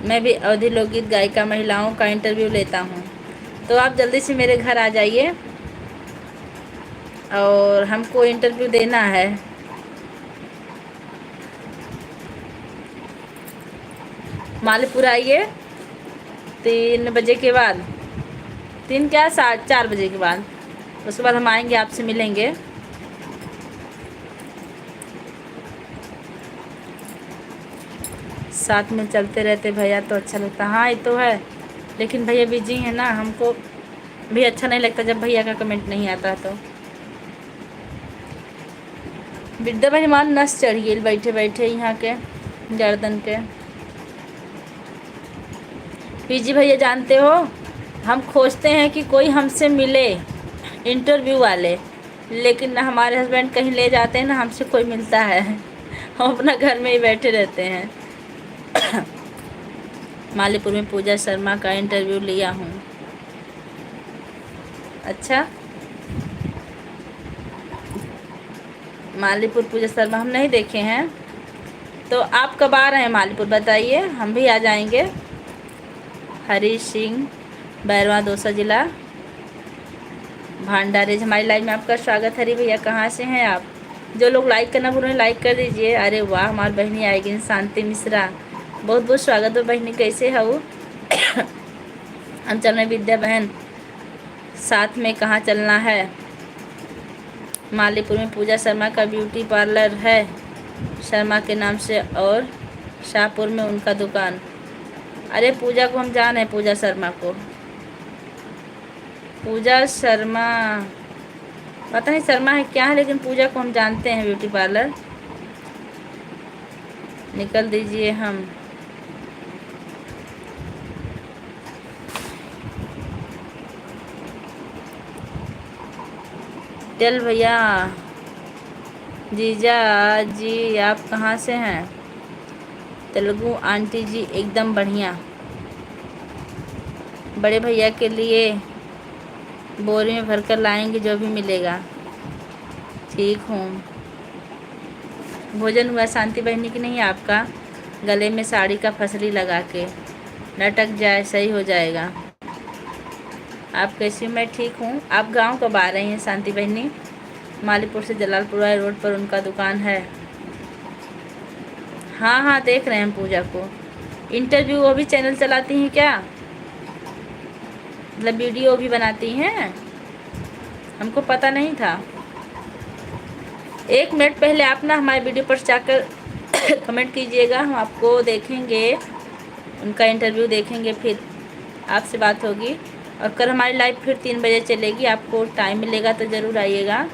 मैं भी अवधि लोकगीत गायिका महिलाओं का इंटरव्यू लेता हूँ, तो आप जल्दी से मेरे घर आ जाइए और हमको इंटरव्यू देना है। मालीपुर आइए 3 बजे के बाद, 3 क्या 4 बजे के बाद, उसके बाद हम आएंगे, आपसे मिलेंगे। साथ में चलते रहते भैया तो अच्छा लगता। हाँ ये तो है, लेकिन भैया बिजी है ना, हमको भी अच्छा नहीं लगता जब भैया का कमेंट नहीं आता। तो विद्या भाई मान नस चढ़ गई बैठे बैठे यहाँ के गर्दन के। पीजी भैया जानते हो, हम खोजते हैं कि कोई हमसे मिले इंटरव्यू वाले, लेकिन ना हमारे हस्बैंड कहीं ले जाते हैं ना हमसे कोई मिलता है। हम अपना घर में ही बैठे रहते हैं। मालीपुर में पूजा शर्मा का इंटरव्यू लिया हूँ। अच्छा, मालीपुर पूजा शर्मा हम नहीं देखे हैं, तो आप कब आ रहे हैं मालीपुर बताइए, हम भी आ जाएंगे। हरी सिंह, बैरवा दौसा जिला, भांडारेज। हमारी लाइव में आपका स्वागत। हरी भैया कहाँ से हैं आप? जो लोग लाइक करना भूल रहे हैं लाइक कर दीजिए। अरे वाह, हमारी बहनी आएगी शांति मिश्रा, बहुत बहुत स्वागत है बहनी, कैसे हो? हम चल रहे विद्या बहन, साथ में कहाँ चलना है? मालीपुर में पूजा शर्मा का ब्यूटी पार्लर है शर्मा के नाम से, और शाहपुर में उनका दुकान। अरे पूजा को हम जान है, पूजा शर्मा को, पूजा शर्मा पता नहीं शर्मा है क्या है, लेकिन पूजा को हम जानते हैं ब्यूटी पार्लर। निकल दीजिए हम। चल भैया। जीजा जी आप कहाँ से हैं? तेलुगु आंटी जी एकदम बढ़िया। बड़े भैया के लिए बोरी में भरकर लाएंगे जो भी मिलेगा। ठीक हूँ। भोजन हुआ शांति बहनी की नहीं आपका? गले में साड़ी का फसली लगा के लटक जाए, सही हो जाएगा। आप कैसी? मैं ठीक हूँ। आप गांव कब आ रही हैं शांति बहनी? मालीपुर से जलालपुरा रोड पर उनका दुकान है। हाँ हाँ देख रहे हैं पूजा को। इंटरव्यू वो भी चैनल चलाती हैं क्या? मतलब वीडियो भी बनाती हैं? हमको पता नहीं था। 1 मिनट पहले आप ना हमारे वीडियो पर जाकर कमेंट कीजिएगा, हम आपको देखेंगे, उनका इंटरव्यू देखेंगे, फिर आपसे बात होगी। और कल हमारी लाइव फिर 3 बजे चलेगी, आपको टाइम मिलेगा तो ज़रूर आइएगा।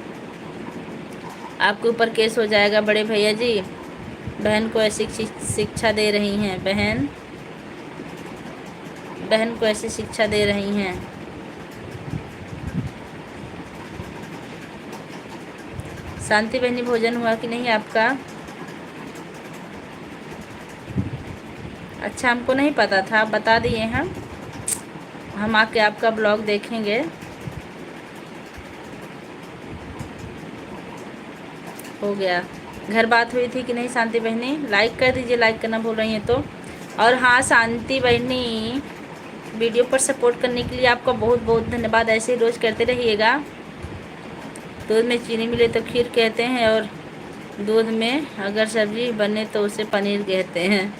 आपके ऊपर केस हो जाएगा बड़े भैया जी। बहन को ऐसी शिक्षा दे रही हैं, बहन को ऐसी शिक्षा दे रही हैं। शांति बहनी भोजन हुआ कि नहीं आपका? अच्छा हमको नहीं पता था, बता दिए हम आके आपका ब्लॉग देखेंगे। हो गया। घर बात हुई थी कि नहीं शांति बहनी? लाइक कर दीजिए, लाइक करना भूल रही हैं तो। और हाँ शांति बहनी, वीडियो पर सपोर्ट करने के लिए आपका बहुत बहुत धन्यवाद। ऐसे ही रोज़ करते रहिएगा। दूध में चीनी मिले तो खीर कहते हैं, और दूध में अगर सब्जी बने तो उसे पनीर कहते हैं।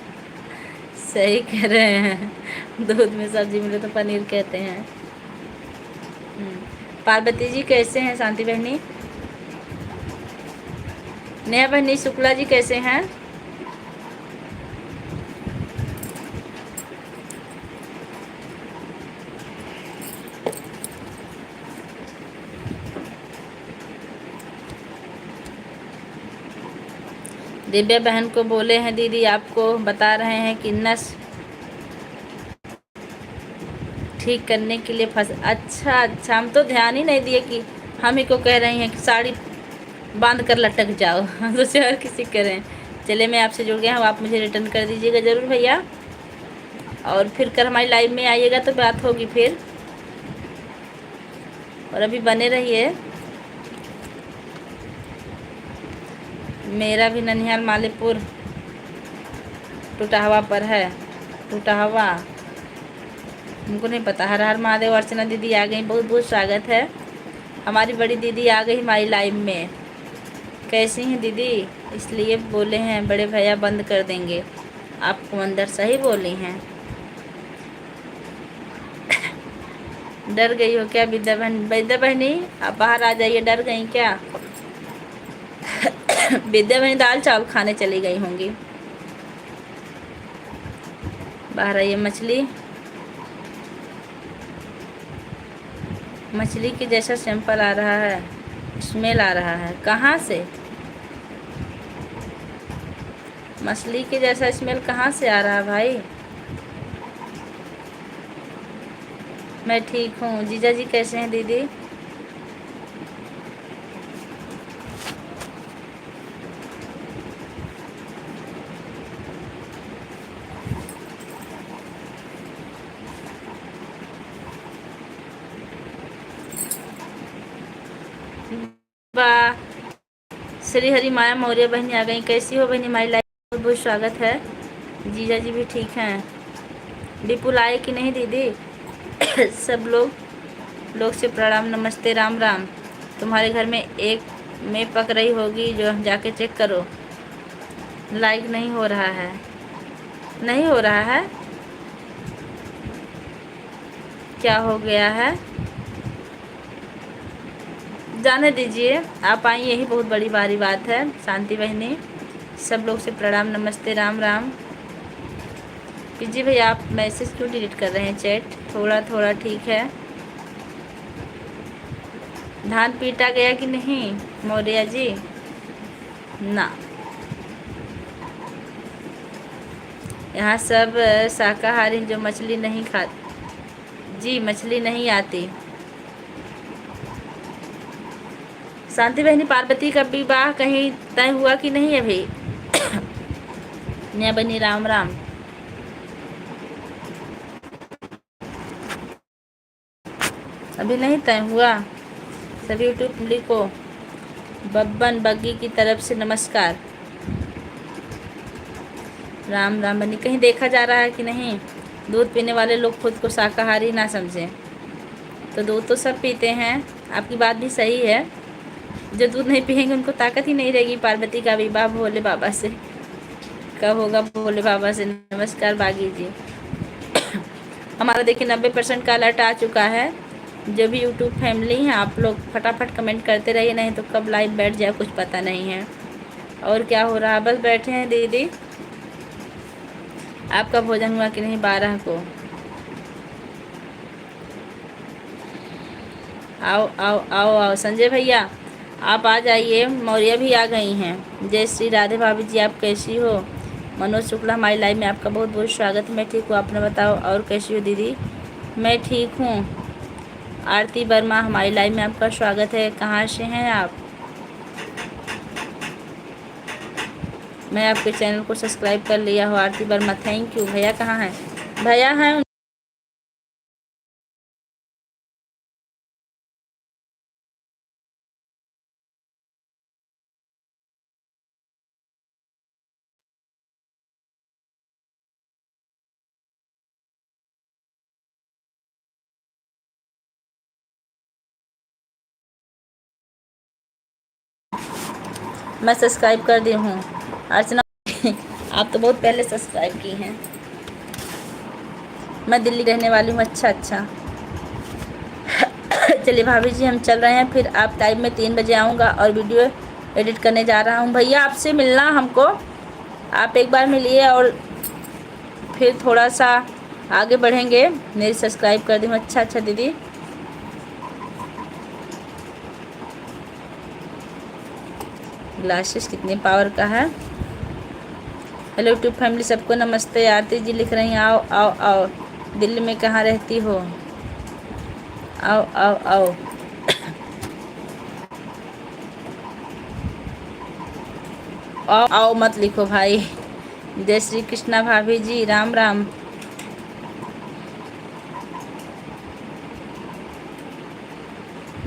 सही कह रहे हैं, दूध में सब्जी मिले तो पनीर कहते हैं। पार्वती जी कैसे हैं शांति बहनी? नेहा बहनी शुक्ला जी कैसे हैं? दिव्या बहन को बोले हैं दीदी, आपको बता रहे हैं कि नस ठीक करने के लिए फंस। अच्छा अच्छा, हम तो ध्यान ही नहीं दिए कि हम ही को कह रही हैं कि साड़ी बांध कर लटक जाओ। हम सोचे और किसी करें। चलिए मैं आपसे जुड़ गया हूँ, आप मुझे रिटर्न कर दीजिएगा ज़रूर भैया। और फिर कर हमारी लाइव में आइएगा तो बात होगी फिर। और अभी बने रहिए। मेरा भी ननिहाल मालेपुर टूटा हुआ पर है। टूटा हुआ हमको नहीं पता। हर हर महादेव। अर्चना दीदी आ गई, बहुत बहुत स्वागत है। हमारी बड़ी दीदी आ गई हमारी लाइव में। कैसी हैं दीदी? इसलिए बोले हैं बड़े भैया बंद कर देंगे। आपको अंदर सही बोली हैं। डर गई हो क्या विद्या बहन? विद्या बहनी आप बाहर आ जाइए। डर गई क्या? विद्या बहनी दाल चावल खाने चली गई होंगी। बाहर आइए। मछली के जैसा सैंपल आ रहा है, स्मेल आ रहा है। कहाँ से? मछली के जैसा स्मेल कहाँ से आ रहा है भाई? मैं ठीक हूँ। जीजा जी कैसे हैं दीदी? वाह, श्री हरि माया मौर्य बहनी आ गई। कैसी हो बहनी? हमारी लाइफ बहुत बहुत स्वागत है। जीजा जी भी ठीक हैं। विपुल आए कि नहीं दीदी? सब लोग से प्रणाम, नमस्ते, राम राम। तुम्हारे घर में एक में पक रही होगी, जो जाके चेक करो। लाइक नहीं हो रहा है। नहीं हो रहा है, क्या हो गया है? जाने दीजिए, आप आई यही बहुत बड़ी भारी बात है। शांति बहनी, सब लोग से प्रणाम, नमस्ते, राम राम। पीजी भैया आप मैसेज क्यों डिलीट कर रहे हैं? चैट थोड़ा थोड़ा ठीक है। धान पीटा गया कि नहीं मौर्या जी? ना, यहाँ सब शाकाहारी जो मछली नहीं खा। जी मछली नहीं आती। शांति बहनी, पार्वती का विवाह कहीं तय हुआ कि नहीं अभी? नया बनी, राम राम। अभी नहीं तय हुआ। सभी यूट्यूब फैमिली को बब्बन बग्गी की तरफ से नमस्कार। राम राम बनी। कहीं देखा जा रहा है कि नहीं? दूध पीने वाले लोग खुद को शाकाहारी ना समझें। तो दूध तो सब पीते हैं, आपकी बात भी सही है। जो दूध नहीं पियेंगे उनको ताकत ही नहीं रहेगी। पार्वती का विवाह भोले बाबा से कब होगा? भोले बाबा से। नमस्कार बागी जी। हमारा देखिए 90% का अलर्ट आ चुका है। जो भी यूट्यूब फैमिली हैं आप लोग फटाफट कमेंट करते रहिए, नहीं तो कब लाइव बैठ जाए कुछ पता नहीं है। और क्या हो रहा है? बस बैठे हैं दीदी। आपका भोजन हुआ कि नहीं? 12 को। आओ आओ आओ आओ संजय भैया आप आ जाइए। मौर्य भी आ गई हैं। जय श्री राधे भाभी जी, आप कैसी हो? मनोज शुक्ला हमारी लाइव में आपका बहुत बहुत स्वागत है। मैं ठीक हूँ, आपने बताओ और कैसी हो दीदी? मैं ठीक हूँ। आरती वर्मा हमारी लाइव में आपका स्वागत है। कहाँ से हैं आप? मैं आपके चैनल को सब्सक्राइब कर लिया हूँ। आरती वर्मा थैंक यू। भैया कहाँ हैं? भैया हैं। मैं सब्सक्राइब कर दी हूँ। अर्चना आप तो बहुत पहले सब्सक्राइब की हैं। मैं दिल्ली रहने वाली हूँ। अच्छा अच्छा। चलिए भाभी जी हम चल रहे हैं। फिर आप टाइम में 3 बजे आऊँगा और वीडियो एडिट करने जा रहा हूँ। भैया आपसे मिलना हमको, आप एक बार मिलिए और फिर थोड़ा सा आगे बढ़ेंगे। मेरी सब्सक्राइब कर दी हूँ। अच्छा अच्छा दीदी। ग्लासेस कितने पावर का है? हेलो यूट्यूब फैमिली सबको नमस्ते। आरती जी लिख रही हैं आओ आओ आओ। दिल्ली में कहाँ रहती हो? आओ आओ आओ। आओ आओ मत लिखो भाई। जय श्री कृष्णा भाभी जी, राम राम।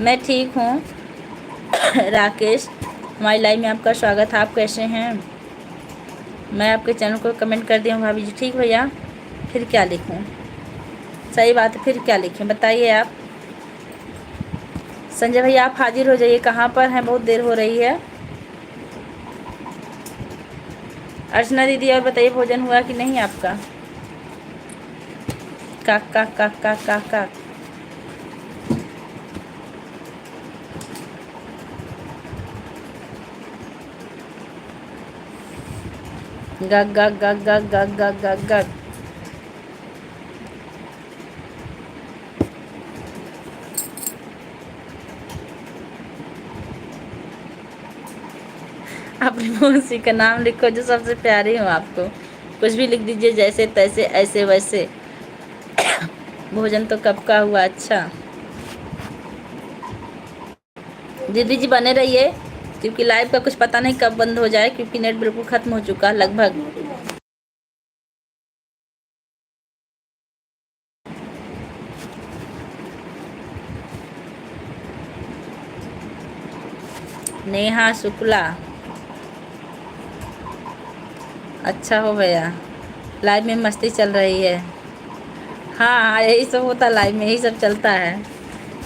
मैं ठीक हूँ। राकेश, हमारी लाइव में आपका स्वागत है। आप कैसे हैं? मैं आपके चैनल को कमेंट कर दिया हूँ भाभी जी। ठीक भैया, फिर क्या लिखूँ? सही बात है, फिर क्या लिखें बताइए आप। संजय भैया आप हाजिर हो जाइए। कहाँ पर हैं? बहुत देर हो रही है। अर्चना दीदी और बताइए, भोजन हुआ कि नहीं आपका? काक काक काक काक काक काक। गग गग गग गग गग गग गग गग। अपनी मौसी का नाम लिखो जो सबसे प्यारी हो आपको। कुछ भी लिख दीजिए, जैसे तैसे ऐसे वैसे। भोजन तो कब का हुआ? अच्छा दीदी जी बने रहिए, क्योंकि लाइव का कुछ पता नहीं कब बंद हो जाए, क्योंकि नेट बिल्कुल ख़त्म हो चुका लगभग। नेहा शुक्ला, अच्छा हो भैया। लाइव में मस्ती चल रही है। हाँ हाँ, यही सब होता है लाइव में, यही सब चलता है।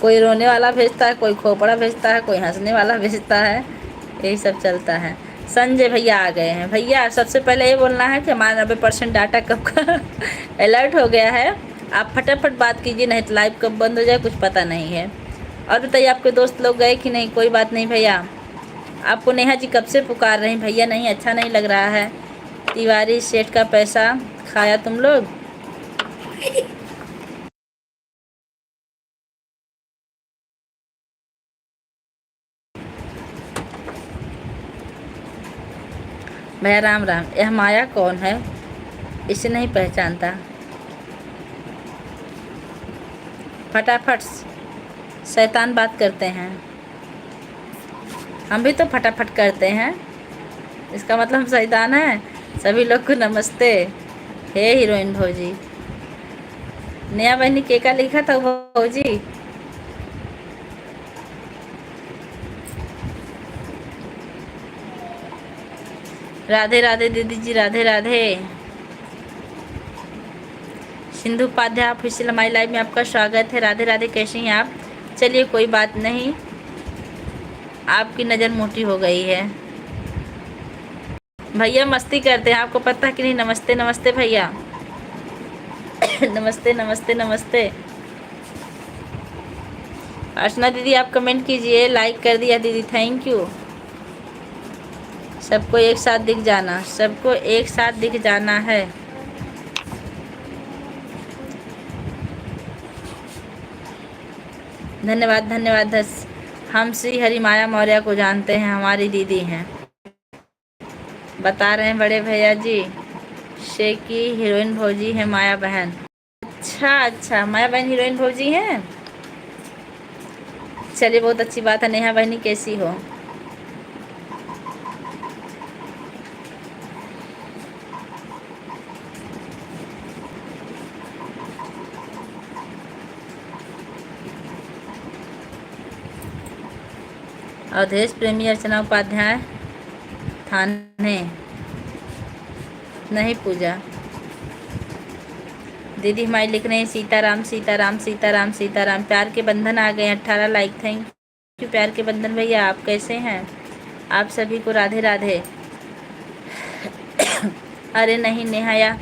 कोई रोने वाला भेजता है, कोई खोपड़ा भेजता है, कोई हंसने वाला भेजता है, यही सब चलता है। संजय भैया आ गए हैं। भैया सबसे पहले ये बोलना है कि हमारा 90% डाटा कब का अलर्ट हो गया है। आप फटाफट बात कीजिए, नहीं तो लाइव कब बंद हो जाए कुछ पता नहीं है। और बताइए आपके दोस्त लोग गए कि नहीं? कोई बात नहीं भैया। आपको नेहा जी कब से पुकार रहे हैं? भैया नहीं, अच्छा नहीं लग रहा है। तिवारी सेठ का पैसा खाया तुम लोग। भैया राम राम। यह माया कौन है? इसे नहीं पहचानता। फटाफट शैतान बात करते हैं। हम भी तो फटाफट करते हैं, इसका मतलब हम शैतान हैं। सभी लोग को नमस्ते। हे हीरोइन भौजी। नया बहनी के का लिखा था भौजी? राधे राधे दीदी जी, राधे राधे। सिंधु उपाध्याय ऑफिशियल हमारी लाइव में आपका स्वागत है। राधे राधे, कैसी हैं आप? चलिए कोई बात नहीं, आपकी नज़र मोटी हो गई है। भैया मस्ती करते हैं, आपको पता कि नहीं? नमस्ते नमस्ते भैया। नमस्ते नमस्ते नमस्ते। अर्चना दीदी आप कमेंट कीजिए। लाइक कर दिया दीदी, थैंक यू। सबको एक साथ दिख जाना, सबको एक साथ दिख जाना है। धन्यवाद धन्यवाद। हम श्री हरि माया मौर्य को जानते हैं, हमारी दीदी हैं। बता रहे हैं बड़े भैया जी से कि हीरोइन भौजी है माया बहन। अच्छा अच्छा, माया बहन हीरोइन भौजी हैं। चलिए बहुत अच्छी बात है। नेहा बहनी कैसी हो? अवधेश प्रेमी अर्चना उपाध्याय थाने नहीं पूजा। दीदी हमारी लिख रहे हैं सीताराम सीताराम सीताराम सीताराम। प्यार के बंधन आ गए 18 लाइक, थैंक यू प्यार के बंधन भैया। आप कैसे हैं? आप सभी को राधे राधे। अरे नहीं नेहाया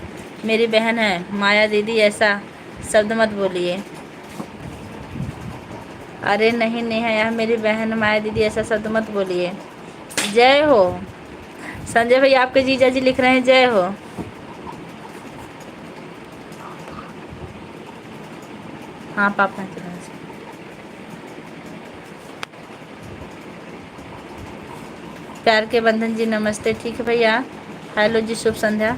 मेरी बहन है। माया दीदी ऐसा शब्द मत बोलिए। अरे नहीं नेहाया मेरी बहन माया दीदी ऐसा शब्द मत बोलिए। जय हो। संजय भैया आपके जीजा जी लिख रहे हैं जय हो। हाँ पापा प्यार के बंधन जी नमस्ते। ठीक है भैया। हेलो जी, शुभ संध्या।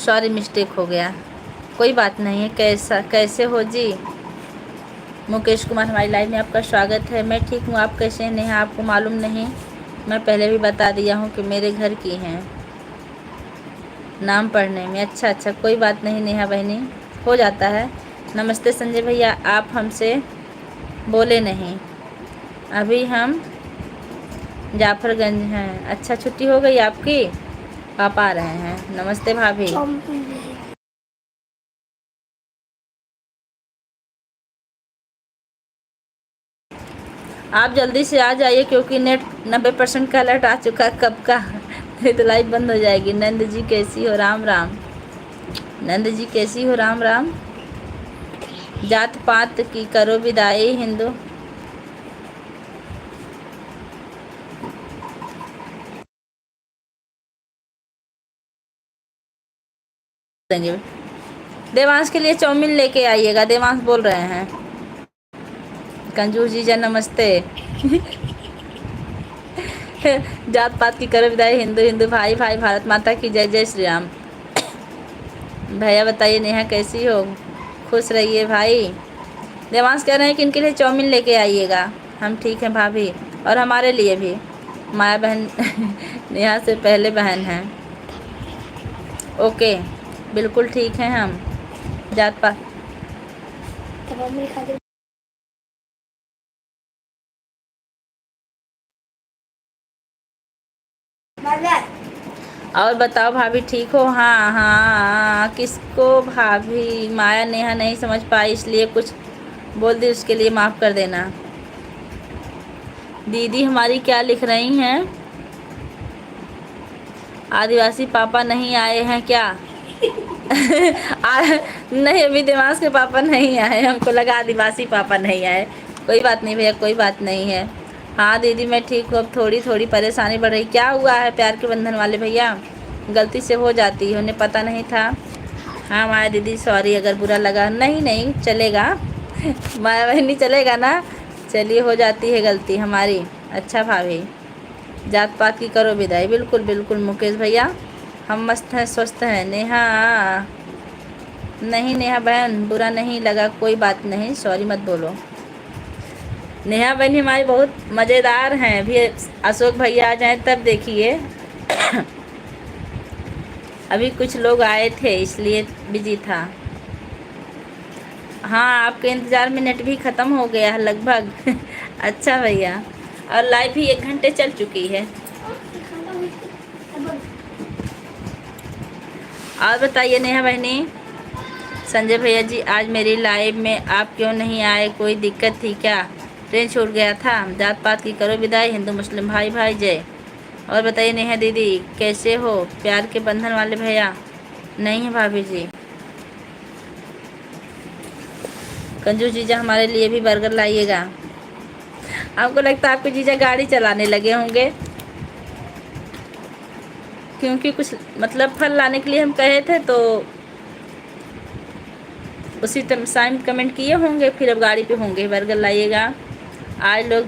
सॉरी मिस्टेक हो गया, कोई बात नहीं है। कैसे हो जी? मुकेश कुमार, हमारी लाइव में आपका स्वागत है। मैं ठीक हूँ, आप कैसे हैं? नेहा, आपको मालूम नहीं, मैं पहले भी बता दिया हूँ कि मेरे घर की हैं नाम पढ़ने में। अच्छा, कोई बात नहीं नेहा बहनी, हो जाता है। नमस्ते संजय भैया, आप हमसे बोले नहीं, अभी हम जाफरगंज हैं। अच्छा, छुट्टी हो गई आपकी? पापा आ रहे हैं। नमस्ते भाभी। आप जल्दी से आ जाइए क्योंकि नेट 90% का अलर्ट आ चुका है कब का। नहीं तो लाइव बंद हो जाएगी। नंद जी कैसी हो? राम राम। नंद जी कैसी हो? राम राम। जात पात की करो विदाई, हिंदू देंगे। देवांश के लिए चाउमीन लेके आइएगा, देवांश बोल रहे हैं। कंजूस जीजा नमस्ते। जात पात की करो विदाई, हिंदू हिंदू भाई भाई, भारत माता की जय, जय श्री राम। भैया बताइए नेहा कैसी हो? खुश रहिए भाई। देवांश कह रहे हैं कि इनके लिए चाउमीन लेके आइएगा। हम ठीक हैं भाभी, और हमारे लिए भी। माया बहन नेहा से पहले बहन हैं। ओके, बिल्कुल ठीक हैं हम। जात पात और बताओ भाभी ठीक हो? हाँ, किसको भाभी? माया नेहा नहीं समझ पाई इसलिए कुछ बोल दी, उसके लिए माफ़ कर देना। दीदी हमारी क्या लिख रही हैं? आदिवासी पापा नहीं आए हैं क्या? नहीं, अभी दिमाग के पापा नहीं आए, हमको लगा आदिवासी पापा नहीं आए। कोई बात नहीं भैया, कोई बात नहीं है। हाँ दीदी मैं ठीक हूँ, अब थोड़ी थोड़ी परेशानी बढ़ रही। क्या हुआ है प्यार के बंधन वाले भैया? गलती से हो जाती है, उन्हें पता नहीं था। हाँ माया दीदी सॉरी अगर बुरा लगा। नहीं नहीं चलेगा। माया बहनी चलेगा ना, चलिए हो जाती है गलती हमारी। अच्छा भाभी, जात पात की करो विदाई। बिल्कुल बिल्कुल मुकेश भैया, हम मस्त हैं स्वस्थ हैं। नेहा नहीं, नेहा बहन बुरा नहीं लगा, कोई बात नहीं, सॉरी मत बोलो। नेहा बहन हमारी बहुत मज़ेदार हैं। अभी अशोक भैया आ जाएं तब देखिए। अभी कुछ लोग आए थे इसलिए बिजी था। हाँ आपके इंतज़ार में नेट भी ख़त्म हो गया है लगभग। अच्छा भैया, और लाइव भी 1 घंटे चल चुकी है। और बताइए नेहा बहनी। संजय भैया जी, आज मेरी लाइव में आप क्यों नहीं आए? कोई दिक्कत थी क्या? ट्रेन छूट गया था? जात पात की करो विदाई, हिंदू मुस्लिम भाई भाई जय। और बताइए नेहा दीदी कैसे हो? प्यार के बंधन वाले भैया नहीं है भाभी जी। कंजूस जीजा हमारे लिए भी बर्गर लाइएगा। आपको लगता है आपके जीजा गाड़ी चलाने लगे होंगे, क्योंकि कुछ मतलब फल लाने के लिए हम कहे थे तो उसी टाइम कमेंट किए होंगे, फिर अब गाड़ी पे होंगे। बर्गर लाइएगा। आज लोग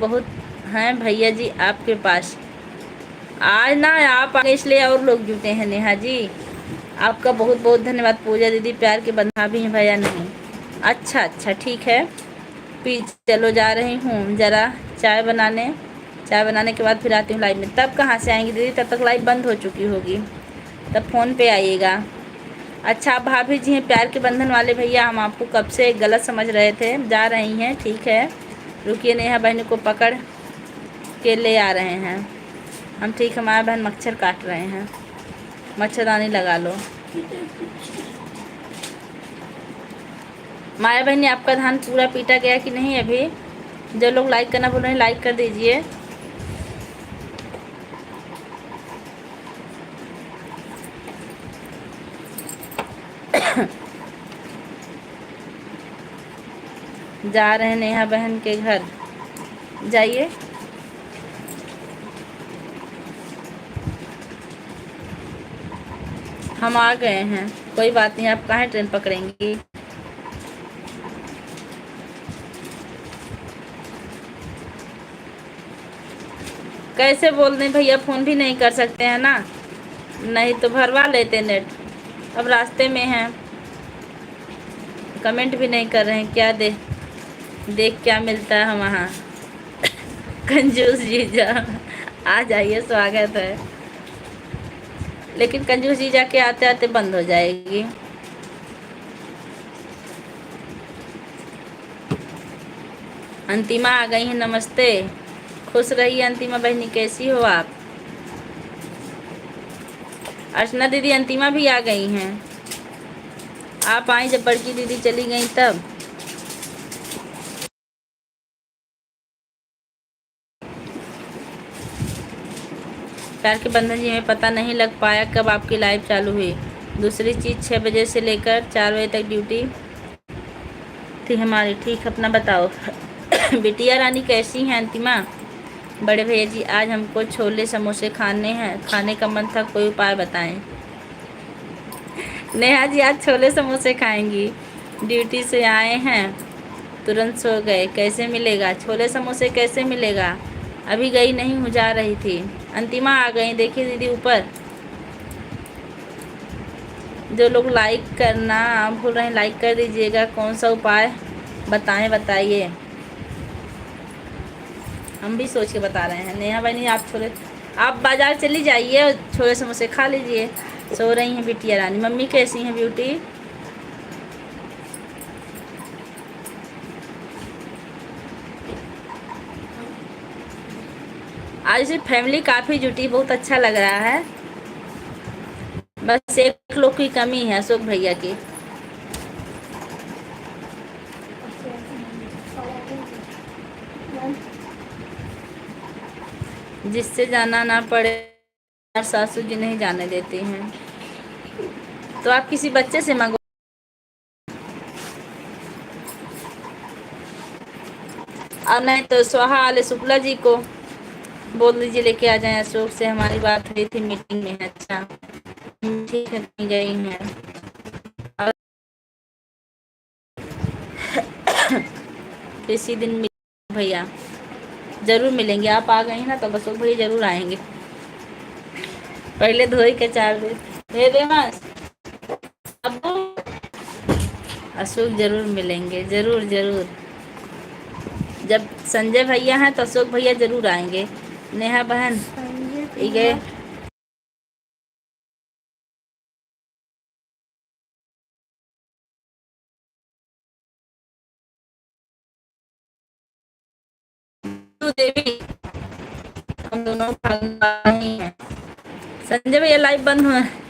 बहुत हैं भैया जी आपके पास। आज ना आप आगे इसलिए और लोग जुटे हैं। नेहा जी आपका बहुत बहुत धन्यवाद। पूजा दीदी प्यार के बंधा भी हैं भैया नहीं। अच्छा ठीक है, चलो जा रही हूँ ज़रा चाय बनाने के बाद फिर आती हूँ लाइव में। तब कहाँ से आएंगी दीदी? तब तक लाइव बंद हो चुकी होगी, तब फ़ोन पे आइएगा। अच्छा आप भाभी जी हैं प्यार के बंधन वाले भैया, हम आपको कब से गलत समझ रहे थे। जा रही हैं, ठीक है, रुकिए नेहा बहन को पकड़ के ले आ रहे हैं हम। ठीक है माया बहन, मच्छर काट रहे हैं, मच्छरदानी लगा लो। माया बहन आपका धान पूरा पीटा गया कि नहीं? अभी जो लोग लाइक करना बोल रहे हैं लाइक कर दीजिए। जा रहे हैं नेहा बहन के घर, जाइए। हम आ गए हैं, कोई बात नहीं, आप कहाँ ट्रेन पकड़ेंगी? कैसे बोल दें भैया, फ़ोन भी नहीं कर सकते हैं ना। नहीं तो भरवा लेते नेट, अब रास्ते में हैं, कमेंट भी नहीं कर रहे हैं। क्या देख क्या मिलता है वहाँ। कंजूस जीजा आ जाइए, स्वागत है। लेकिन कंजूस जीजा के आते आते बंद हो जाएगी। अंतिमा आ गई हैं, नमस्ते। खुश रहिए अंतिमा बहनी, कैसी हो आप? अर्चना दीदी, अंतिमा भी आ गई हैं। आप आई जब बड़की दीदी चली गई तब। प्यार के बंधन जी में पता नहीं लग पाया कब आपकी लाइव चालू हुई। दूसरी चीज़ 6 बजे से लेकर 4 बजे तक ड्यूटी थी हमारी। ठीक, अपना बताओ। बिटिया रानी कैसी हैं अंतिमा? बड़े भैया जी, आज हमको छोले समोसे खाने हैं, खाने का मन था, कोई उपाय बताएं। नेहा जी आज छोले समोसे खाएंगी। ड्यूटी से आए हैं तुरंत सो गए, कैसे मिलेगा छोले समोसे, कैसे मिलेगा? अभी गई नहीं हूँ, जा रही थी। अंतिमा आ गई, देखिए दीदी ऊपर। जो लोग लाइक करना भूल रहे हैं लाइक कर दीजिएगा। कौन सा उपाय बताइए। हम भी सोच के बता रहे हैं। नेहा बहनी आप बाज़ार चली जाइए और छोले समोसे खा लीजिए। सो रही हैं बिटिया रानी। मम्मी कैसी हैं ब्यूटी? आज से फैमिली काफ़ी जुटी, बहुत अच्छा लग रहा है। बस एक लोग की कमी है, अशोक भैया की। जिससे जाना ना पड़े, सासू जी नहीं जाने देती हैं, तो आप किसी बच्चे से मांगो। और नहीं तो स्वाहा आले शुक्ला जी को बोल दीजिए लेके आ जाएं। अशोक से हमारी बात हुई थी मीटिंग में। अच्छा ठीक है, नहीं गई हैं। और किसी दिन मिल भैया, ज़रूर मिलेंगे। आप आ गए हैं ना तो अशोक भैया ज़रूर आएंगे। पहले धोई के 4 दे दे बस। अब अशोक ज़रूर मिलेंगे, ज़रूर ज़रूर। जब संजय भैया हैं तो अशोक भैया ज़रूर आएंगे। नेहा बहन ये देवी, हम दोनों भाई हैं। संजय भैया लाइव बंद हुआ है।